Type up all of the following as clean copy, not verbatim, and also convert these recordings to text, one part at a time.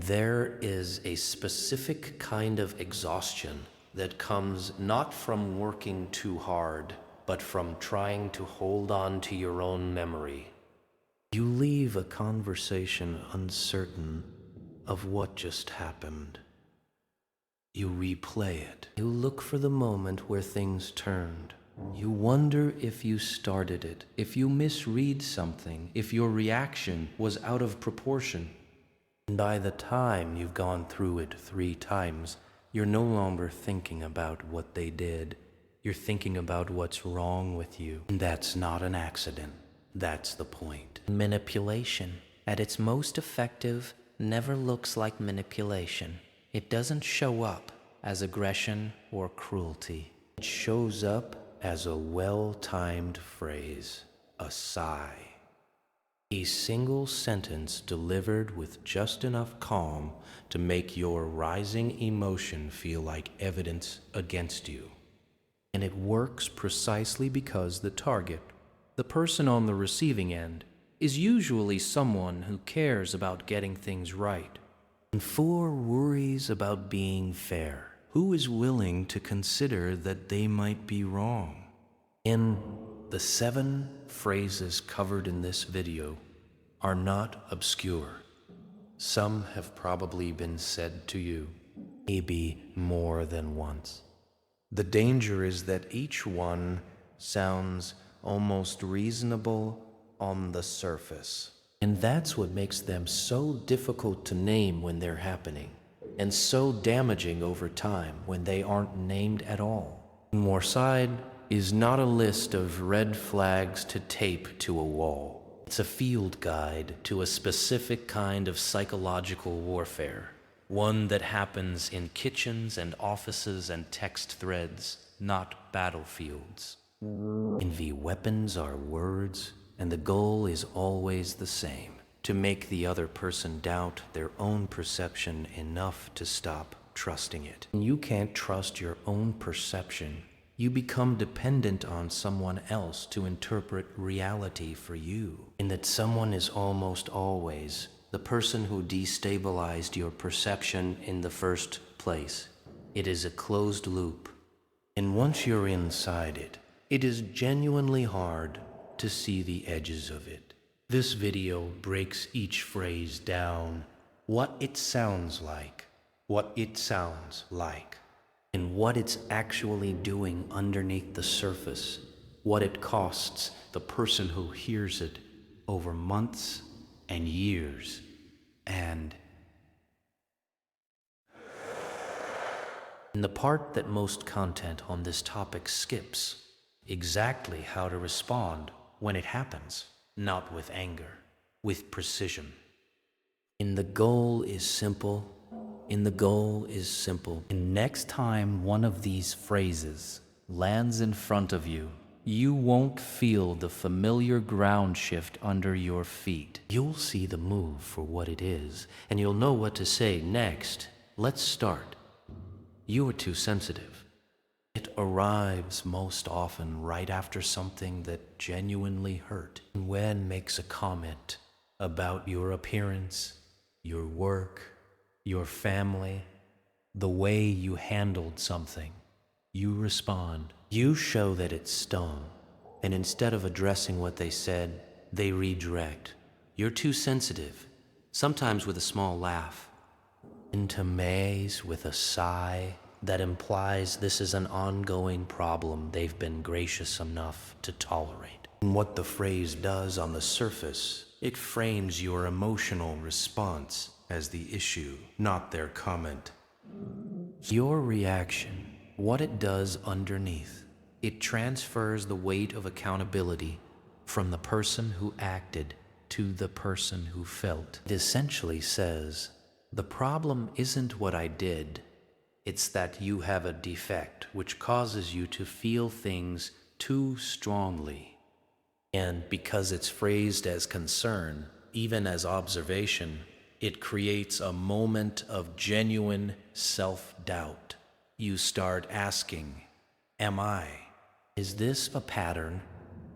there is a specific kind of exhaustion that comes not from working too hard, but from trying to hold on to your own memory. You leave a conversation uncertain of what just happened. You replay it. You look for the moment where things turned. You wonder if you started it, if you misread something, if your reaction was out of proportion. And by the time you've gone through it 3 times, you're no longer thinking about what they did. You're thinking about what's wrong with you. And that's not an accident. That's the point. Manipulation, at its most effective, never looks like manipulation. It doesn't show up as aggression or cruelty. It shows up as a well-timed phrase, a sigh. A single sentence delivered with just enough calm to make your rising emotion feel like evidence against you. And it works precisely because the target, the person on the receiving end, is usually someone who cares about getting things right. And for worries about being fair, who is willing to consider that they might be wrong? In the 7 phrases covered in this video are not obscure. Some have probably been said to you, maybe more than once. The danger is that each one sounds almost reasonable on the surface. And that's what makes them so difficult to name when they're happening, and so damaging over time when they aren't named at all. More Side is not a list of red flags to tape to a wall. It's a field guide to a specific kind of psychological warfare, one that happens in kitchens and offices and text threads, not battlefields. And the weapons are words, and the goal is always the same: to make the other person doubt their own perception enough to stop trusting it. When you can't trust your own perception, you become dependent on someone else to interpret reality for you. And that someone is almost always the person who destabilized your perception in the first place. It is a closed loop. And once you're inside it, it is genuinely hard to see the edges of it. This video breaks each phrase down, what it sounds like, and what it's actually doing underneath the surface, what it costs the person who hears it over months and years, and in the part that most content on this topic skips, exactly how to respond when it happens, not with anger, with precision. And the goal is simple. And next time one of these phrases lands in front of you, you won't feel the familiar ground shift under your feet. You'll see the move for what it is, and you'll know what to say next. Let's start. You are too sensitive. It arrives most often right after something that genuinely hurt. When makes a comment about your appearance, your work, your family, the way you handled something, you respond. You show that it stung, and instead of addressing what they said, they redirect. You're too sensitive, sometimes with a small laugh. Into maze with a sigh that implies this is an ongoing problem they've been gracious enough to tolerate. And what the phrase does on the surface, it frames your emotional response as the issue, not their comment. Your reaction, what it does underneath, it transfers the weight of accountability from the person who acted to the person who felt. It essentially says, the problem isn't what I did, it's that you have a defect which causes you to feel things too strongly. And because it's phrased as concern, even as observation, it creates a moment of genuine self-doubt. You start asking, am I? Is this a pattern?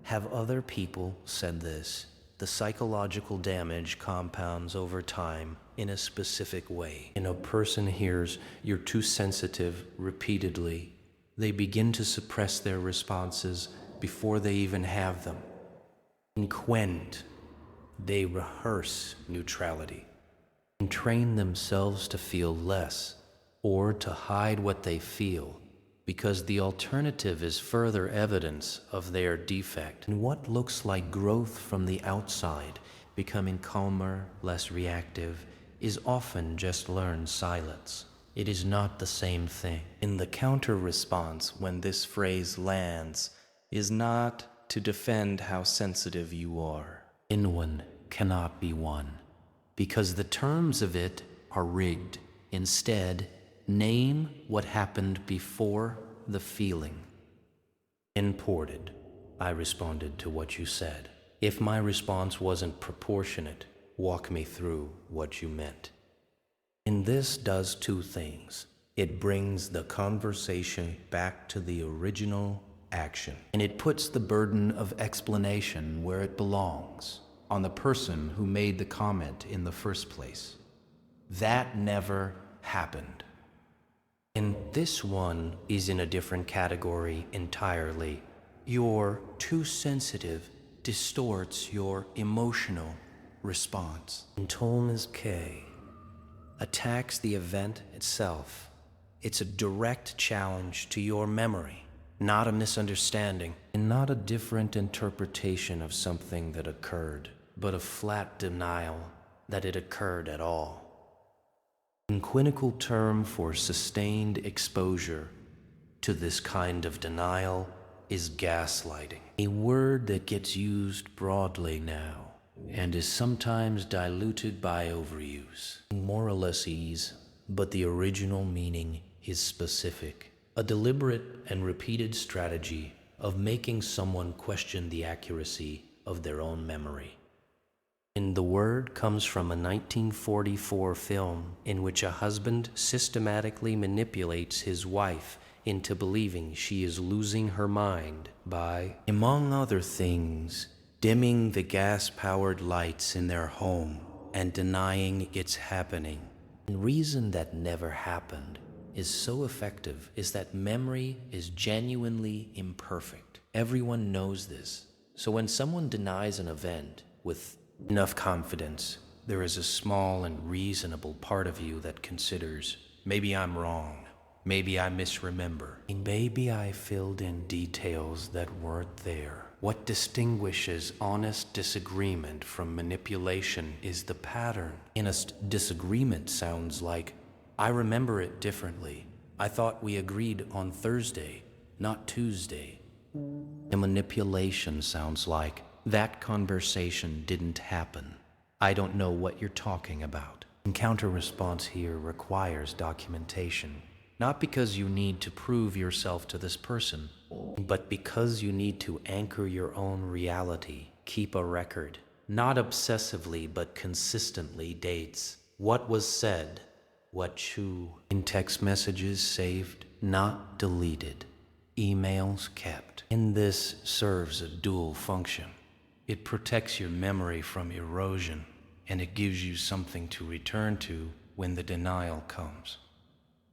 Have other people said this? The psychological damage compounds over time, in a specific way. And a person hears you're too sensitive repeatedly, they begin to suppress their responses before they even have them. In Quend, they rehearse neutrality and train themselves to feel less or to hide what they feel, because the alternative is further evidence of their defect. And what looks like growth from the outside, becoming calmer, less reactive, is often just learned silence. It is not the same thing. In the counter response, when this phrase lands, is not to defend how sensitive you are. In one cannot be won, because the terms of it are rigged. Instead, name what happened before the feeling. Imported, I responded to what you said. If my response wasn't proportionate, walk me through what you meant. And this does two things. It brings the conversation back to the original action, and it puts the burden of explanation where it belongs, on the person who made the comment in the first place. That never happened. And this one is in a different category entirely. You're too sensitive distorts your emotional response. And Thomas K. attacks the event itself. It's a direct challenge to your memory, not a misunderstanding, and not a different interpretation of something that occurred, but a flat denial that it occurred at all. A clinical term for sustained exposure to this kind of denial is gaslighting, a word that gets used broadly now and is sometimes diluted by overuse. More or less ease, but the original meaning is specific. A deliberate and repeated strategy of making someone question the accuracy of their own memory. And the word comes from a 1944 film in which a husband systematically manipulates his wife into believing she is losing her mind by, among other things, dimming the gas-powered lights in their home and denying it's happening. The reason that never happened is so effective is that memory is genuinely imperfect. Everyone knows this. So when someone denies an event with enough confidence, there is a small and reasonable part of you that considers, maybe I'm wrong, maybe I misremember, and maybe I filled in details that weren't there. What distinguishes honest disagreement from manipulation is the pattern. Honest disagreement sounds like, I remember it differently. I thought we agreed on Thursday, not Tuesday. And manipulation sounds like, that conversation didn't happen. I don't know what you're talking about. And counter-response here requires documentation, not because you need to prove yourself to this person, but because you need to anchor your own reality. Keep a record, not obsessively but consistently dates. What was said, what who. In text messages saved, not deleted. Emails kept. And this serves a dual function. It protects your memory from erosion, and it gives you something to return to when the denial comes.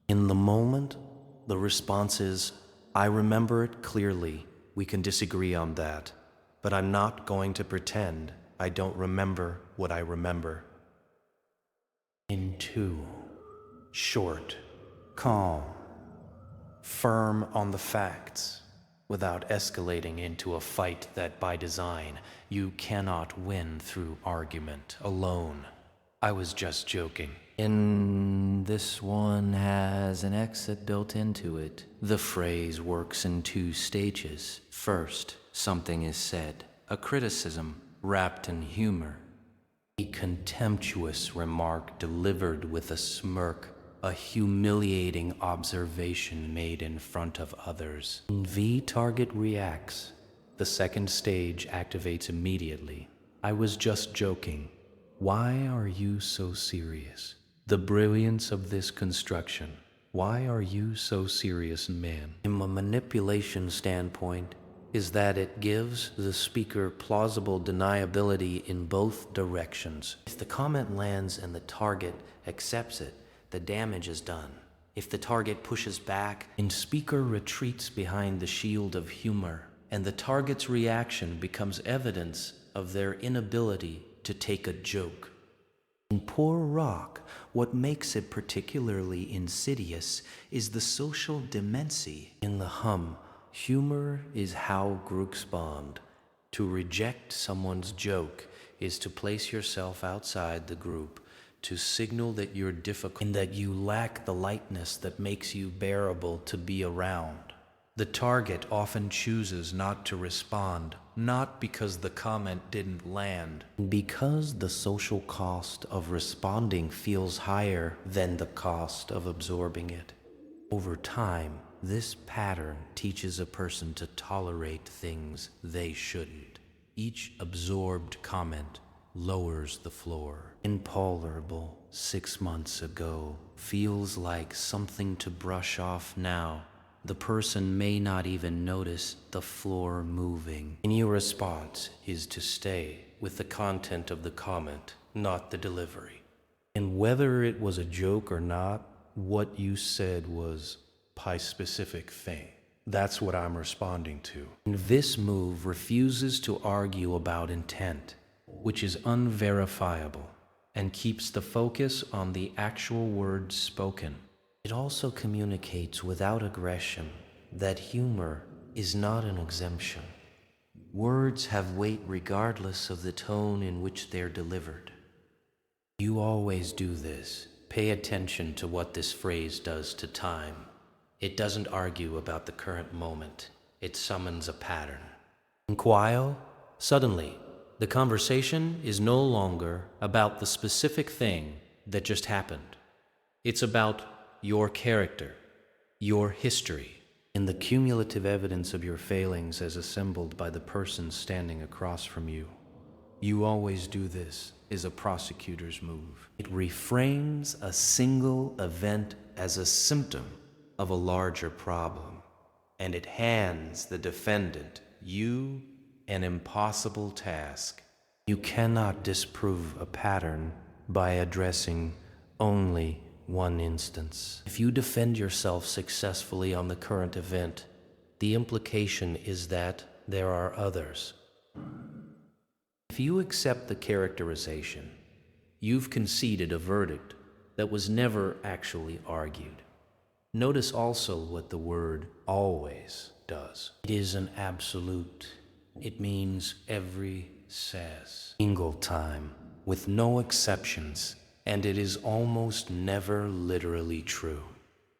In the moment, the response is, I remember it clearly. We can disagree on that, but I'm not going to pretend I don't remember what I remember. In 2, short, calm, firm on the facts, without escalating into a fight that by design you cannot win through argument alone. I was just joking. And this one has an exit built into it. The phrase works in 2 stages. First, something is said, a criticism wrapped in humor, a contemptuous remark delivered with a smirk, a humiliating observation made in front of others. V target reacts. The second stage activates immediately. I was just joking. Why are you so serious? The brilliance of this construction. Why are you so serious, man? From a manipulation standpoint, is that it gives the speaker plausible deniability in both directions. If the comment lands and the target accepts it, the damage is done. If the target pushes back, the speaker retreats behind the shield of humor, and the target's reaction becomes evidence of their inability to take a joke. In Poor Rock, what makes it particularly insidious is the social demency. In The Hum, humor is how groups bond. To reject someone's joke is to place yourself outside the group, to signal that you're difficult and that you lack the lightness that makes you bearable to be around. The target often chooses not to respond, not because the comment didn't land, because the social cost of responding feels higher than the cost of absorbing it. Over time, this pattern teaches a person to tolerate things they shouldn't. Each absorbed comment lowers the floor. Intolerable 6 months ago feels like something to brush off now. The person may not even notice the floor moving. And your response is to stay with the content of the comment, not the delivery. And whether it was a joke or not, what you said was a specific thing. That's what I'm responding to. And this move refuses to argue about intent, which is unverifiable, and keeps the focus on the actual words spoken. It also communicates without aggression that humor is not an exemption. Words have weight regardless of the tone in which they're delivered. You always do this. Pay attention to what this phrase does to time. It doesn't argue about the current moment. It summons a pattern. In Quail, suddenly, the conversation is no longer about the specific thing that just happened. It's about your character, your history, and the cumulative evidence of your failings as assembled by the person standing across from you. You always do this is a prosecutor's move. It reframes a single event as a symptom of a larger problem, and it hands the defendant you an impossible task. You cannot disprove a pattern by addressing only one instance. If you defend yourself successfully on the current event, the implication is that there are others. If you accept the characterization, you've conceded a verdict that was never actually argued. Notice also what the word always does. It is an absolute. It means every single time, with no exceptions, and it is almost never literally true.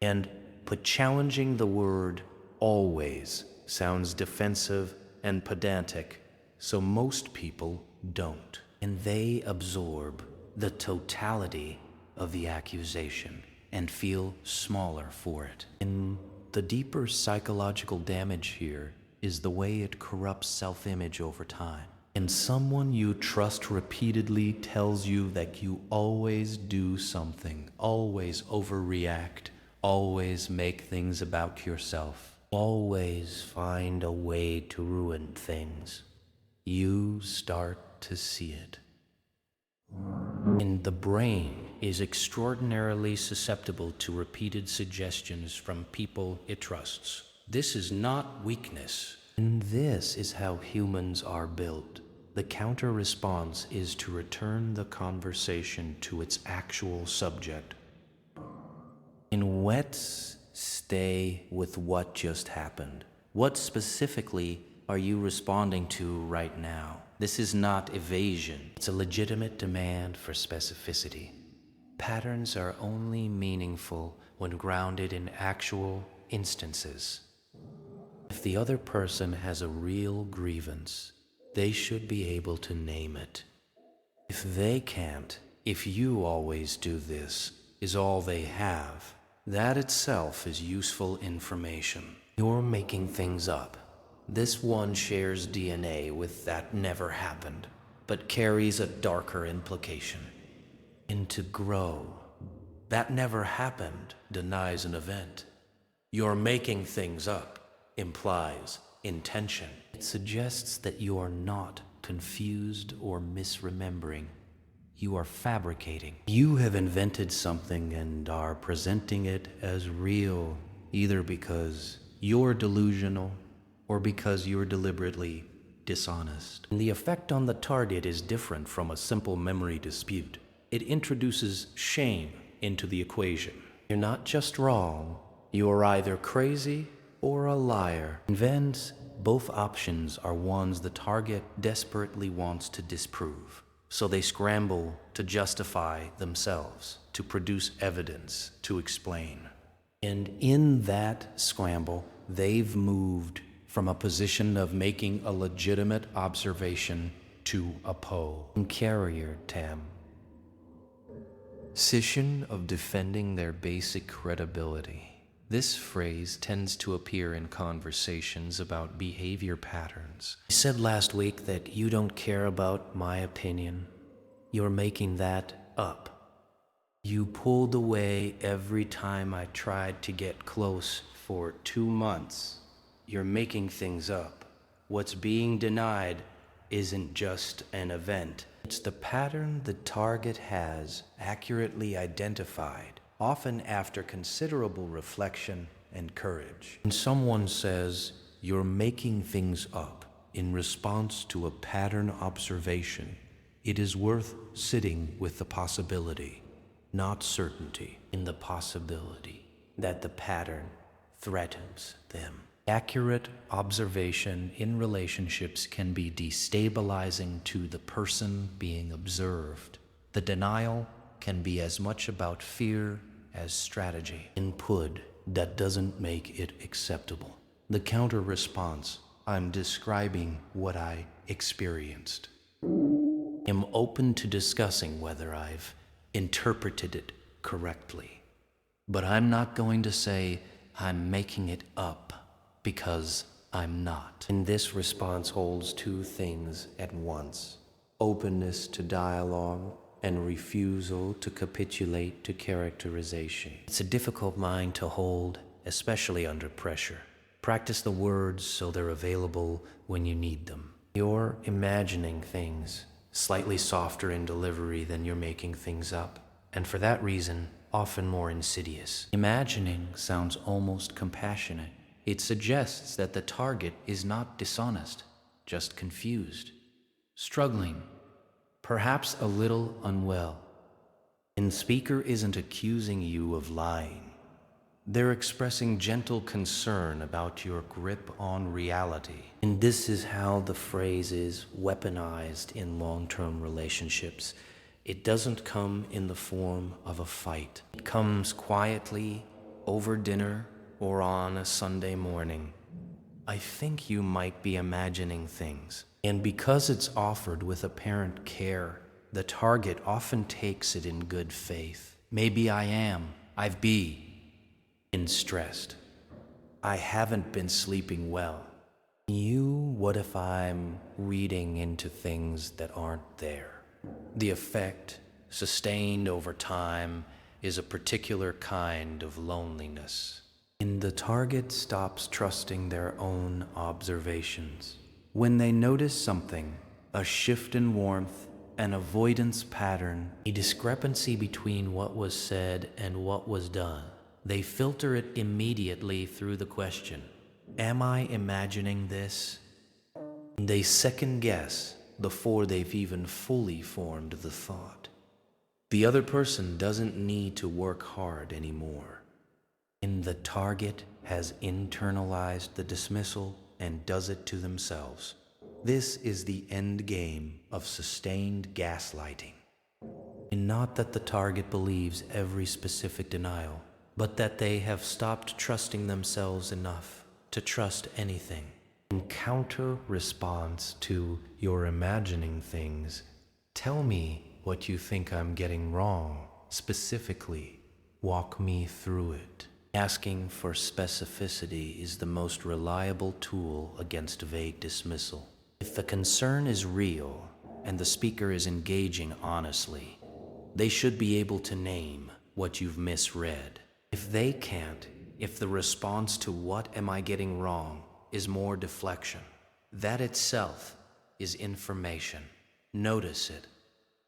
But challenging the word always sounds defensive and pedantic, so most people don't. And they absorb the totality of the accusation and feel smaller for it. And the deeper psychological damage here is the way it corrupts self-image over time. And someone you trust repeatedly tells you that you always do something, always overreact, always make things about yourself, always find a way to ruin things. You start to see it. And the brain is extraordinarily susceptible to repeated suggestions from people it trusts. This is not weakness. And this is how humans are built. The counter-response is to return the conversation to its actual subject. And let's stay with what just happened. What specifically are you responding to right now? This is not evasion. It's a legitimate demand for specificity. Patterns are only meaningful when grounded in actual instances. If the other person has a real grievance, they should be able to name it. If they can't, if you always do this is all they have, that itself is useful information. You're making things up. This one shares DNA with that never happened, but carries a darker implication. And to grow, that never happened denies an event. You're making things up implies intention. It suggests that you are not confused or misremembering. You are fabricating. You have invented something and are presenting it as real, either because you're delusional or because you're deliberately dishonest. And the effect on the target is different from a simple memory dispute. It introduces shame into the equation. You're not just wrong, you are either crazy or a liar. In Vance, both options are ones the target desperately wants to disprove. So they scramble to justify themselves, to produce evidence, to explain. And in that scramble, they've moved from a position of making a legitimate observation to a pole. Carrier Tam. Scission of defending their basic credibility. This phrase tends to appear in conversations about behavior patterns. I said last week that you don't care about my opinion. You're making that up. You pulled away every time I tried to get close for 2 months. You're making things up. What's being denied isn't just an event. It's the pattern the target has accurately identified, often after considerable reflection and courage. When someone says, "You're making things up," in response to a pattern observation, it is worth sitting with the possibility, not certainty, in the possibility that the pattern threatens them. Accurate observation in relationships can be destabilizing to the person being observed. The denial can be as much about fear as strategy. Input that doesn't make it acceptable. The counter response, "I'm describing what I experienced. I'm open to discussing whether I've interpreted it correctly. But I'm not going to say I'm making it up, because I'm not." And this response holds two things at once: openness to dialogue and refusal to capitulate to characterization. It's a difficult mind to hold, especially under pressure. Practice the words so they're available when you need them. You're imagining things, slightly softer in delivery than you're making things up, and for that reason, often more insidious. Imagining sounds almost compassionate. It suggests that the target is not dishonest, just confused, struggling, perhaps a little unwell. And the speaker isn't accusing you of lying. They're expressing gentle concern about your grip on reality. And this is how the phrase is weaponized in long-term relationships. It doesn't come in the form of a fight. It comes quietly, over dinner, or on a Sunday morning. "I think you might be imagining things." And because it's offered with apparent care, the target often takes it in good faith. "Maybe I am. I've been stressed. I haven't been sleeping well." What if I'm reading into things that aren't there? The effect, sustained over time, is a particular kind of loneliness. And the target stops trusting their own observations. When they notice something, a shift in warmth, an avoidance pattern, a discrepancy between what was said and what was done, they filter it immediately through the question, "Am I imagining this?" And they second guess before they've even fully formed the thought. The other person doesn't need to work hard anymore. And the target has internalized the dismissal and does it to themselves. This is the end game of sustained gaslighting. And not that the target believes every specific denial, but that they have stopped trusting themselves enough to trust anything. In counter response to "you're imagining things," tell me what you think I'm getting wrong. Specifically, walk me through it. Asking for specificity is the most reliable tool against vague dismissal. If the concern is real and the speaker is engaging honestly, they should be able to name what you've misread. If they can't, if the response to "what am I getting wrong" is more deflection, That itself is information. Notice it.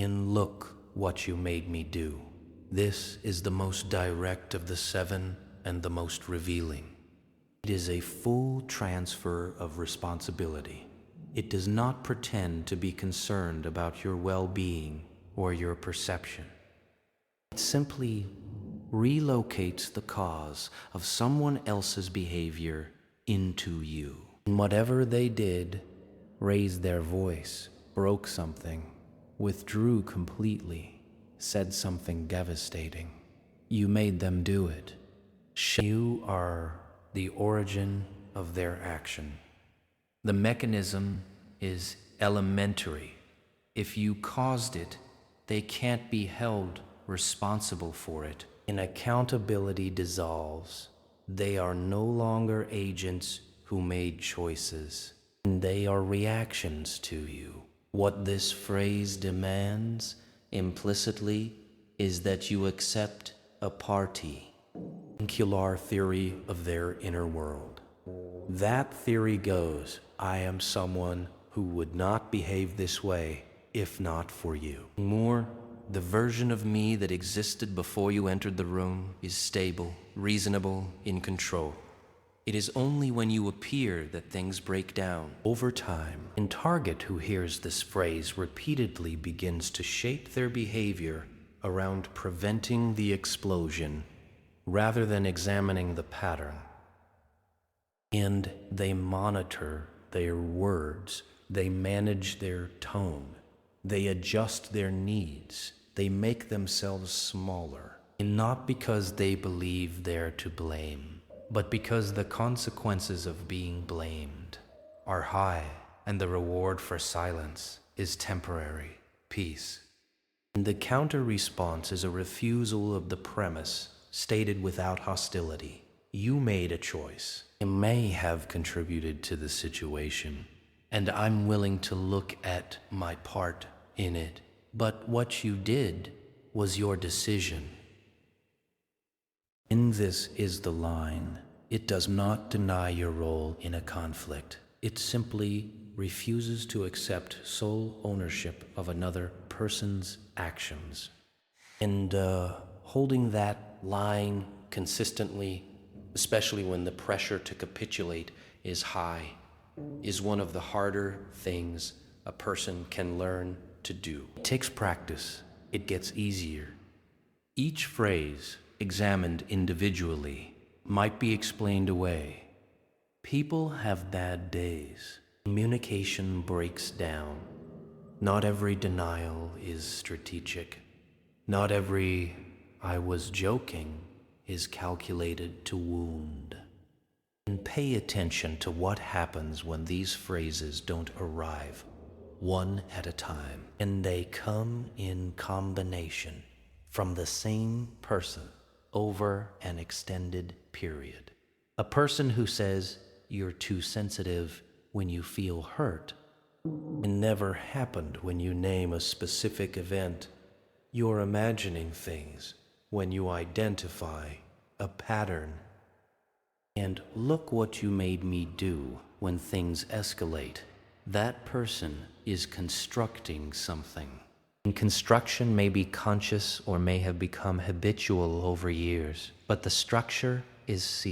And look what you made me do. This is the most direct of the 7 and the most revealing. It is a full transfer of responsibility. It does not pretend to be concerned about your well-being or your perception. It simply relocates the cause of someone else's behavior into you. And whatever they did, raised their voice, broke something, withdrew completely, said something devastating. You made them do it. You are the origin of their action. The mechanism is elementary. If you caused it, they can't be held responsible for it. And accountability dissolves. They are no longer agents who made choices. And they are reactions to you. What this phrase demands implicitly is that you accept a party. Singular theory of their inner world. That theory goes, I am someone who would not behave this way if not for you. More, the version of me that existed before you entered the room is stable, reasonable, in control. It is only when you appear that things break down. Over time, a target who hears this phrase repeatedly begins to shape their behavior around preventing the explosion rather than examining the pattern. And they monitor their words, they manage their tone, they adjust their needs, they make themselves smaller, and not because they believe they're to blame, but because the consequences of being blamed are high and the reward for silence is temporary peace. And the counter-response is a refusal of the premise stated without hostility. You made a choice. It may have contributed to the situation, and I'm willing to look at my part in it. But what you did was your decision. In this is the line. It does not deny your role in a conflict. It simply refuses to accept sole ownership of another person's actions. And holding that line consistently, especially when the pressure to capitulate is high, is one of the harder things a person can learn to do. It takes practice. It gets easier. Each phrase, examined individually, might be explained away. People have bad days. Communication breaks down. Not every denial is strategic. Not every "I was joking" is calculated to wound. And pay attention to what happens when these phrases don't arrive one at a time, and they come in combination from the same person over an extended period. A person who says you're too sensitive when you feel hurt, it never happened when you name a specific event. You're imagining things when you identify a pattern. And look what you made me do when things escalate. That person is constructing something. And construction may be conscious or may have become habitual over years, but the structure is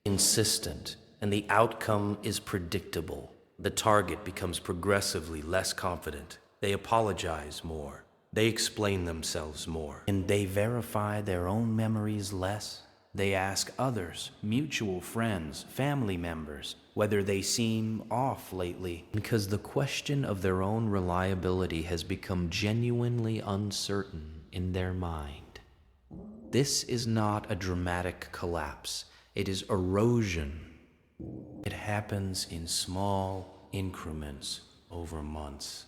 insistent, and the outcome is predictable. The target becomes progressively less confident. They apologize more. They explain themselves more. And they verify their own memories less. They ask others, mutual friends, family members, whether they seem off lately, because the question of their own reliability has become genuinely uncertain in their mind. This is not a dramatic collapse. It is erosion. It happens in small increments over months.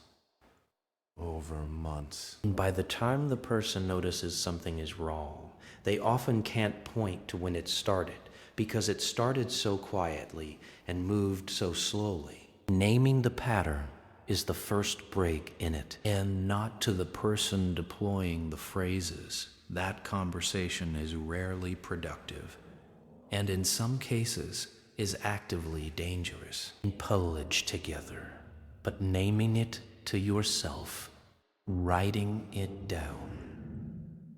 And by the time the person notices something is wrong, they often can't point to when it started, because it started so quietly and moved so slowly. Naming the pattern is the first break in it, and not to the person deploying the phrases. That conversation is rarely productive, and in some cases, is actively dangerous. Pullage together, but naming it to yourself, writing it down,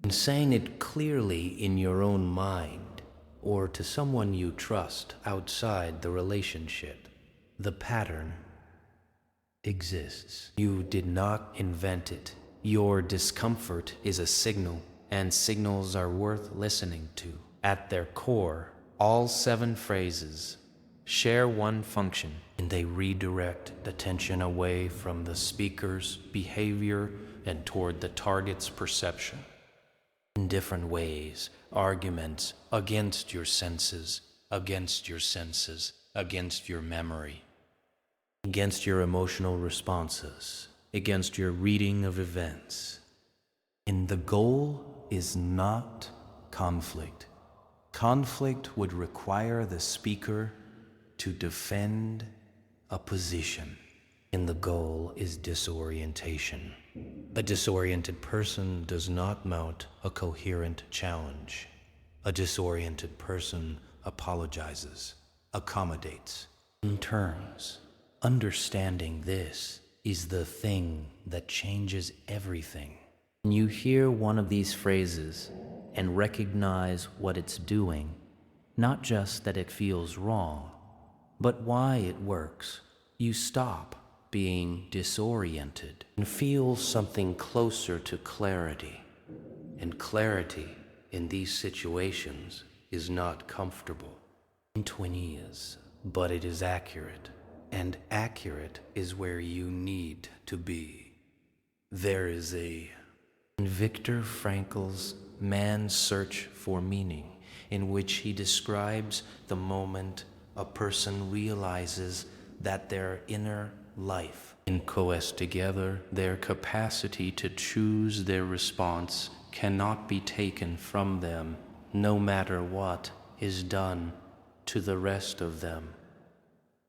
and saying it clearly in your own mind or to someone you trust outside the relationship. The pattern exists. You did not invent it. Your discomfort is a signal, and signals are worth listening to. At their core, all 7 phrases share one function, and they redirect attention away from the speaker's behavior and toward the target's perception. In different ways, arguments against your senses, against your senses, against your memory, against your emotional responses, against your reading of events. And the goal is not conflict. Conflict would require the speaker to defend a position, and the goal is disorientation. A disoriented person does not mount a coherent challenge. A disoriented person apologizes, accommodates, and turns. Understanding this is the thing that changes everything. When you hear one of these phrases and recognize what it's doing, not just that it feels wrong, but why it works, you stop being disoriented and feel something closer to clarity. And clarity in these situations is not comfortable. It is, but it is accurate. And accurate is where you need to be. There is in Viktor Frankl's Man's Search for Meaning, in which he describes the moment a person realizes that their inner life and coalesce together, their capacity to choose their response cannot be taken from them, no matter what is done to the rest of them.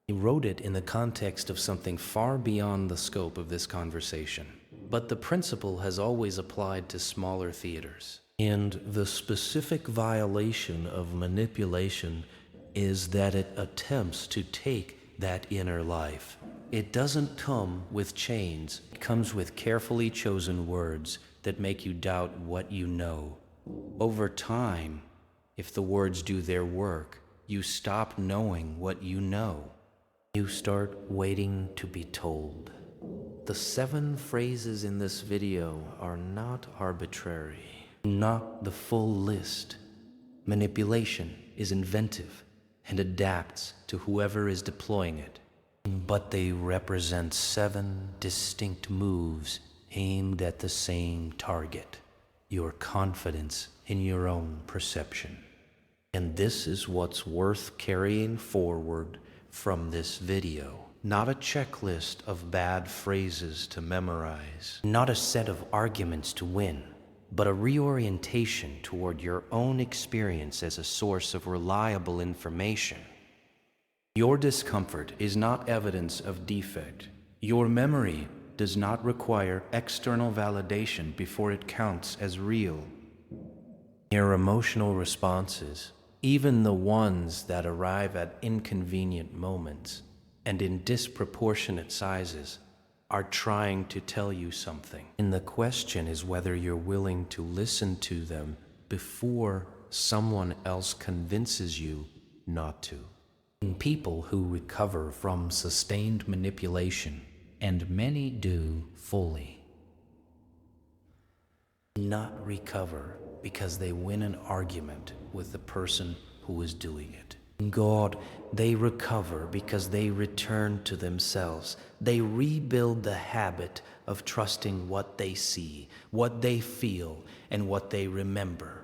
He wrote it in the context of something far beyond the scope of this conversation, but the principle has always applied to smaller theaters. And the specific violation of manipulation is that it attempts to take that inner life. It doesn't come with chains. It comes with carefully chosen words that make you doubt what you know. Over time, if the words do their work, you stop knowing what you know. You start waiting to be told. The 7 phrases in this video are not arbitrary, not the full list. Manipulation is inventive and adapts to whoever is deploying it. But they represent 7 distinct moves aimed at the same target, your confidence in your own perception. And this is what's worth carrying forward from this video. Not a checklist of bad phrases to memorize, not a set of arguments to win, but a reorientation toward your own experience as a source of reliable information. Your discomfort is not evidence of defect. Your memory does not require external validation before it counts as real. Your emotional responses, even the ones that arrive at inconvenient moments and in disproportionate sizes, are trying to tell you something. And the question is whether you're willing to listen to them before someone else convinces you not to. People who recover from sustained manipulation, and many do fully, not recover because they win an argument with the person who is doing it. God, they recover because they return to themselves. They rebuild the habit of trusting what they see, what they feel, and what they remember.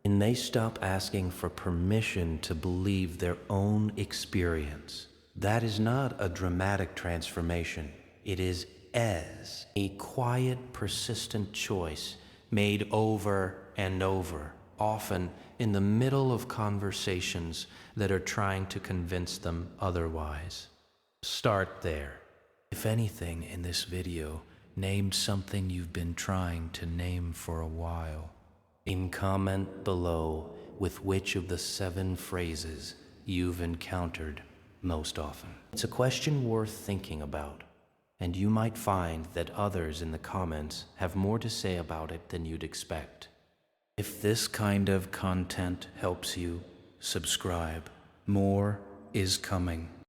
And they stop asking for permission to believe their own experience. That is not a dramatic transformation. It is as a quiet, persistent choice made over and over, often in the middle of conversations that are trying to convince them otherwise. Start there. If anything in this video named something you've been trying to name for a while. In comment below with which of the 7 phrases you've encountered most often? It's a question worth thinking about, and you might find that others in the comments have more to say about it than you'd expect. If this kind of content helps you, subscribe. More is coming.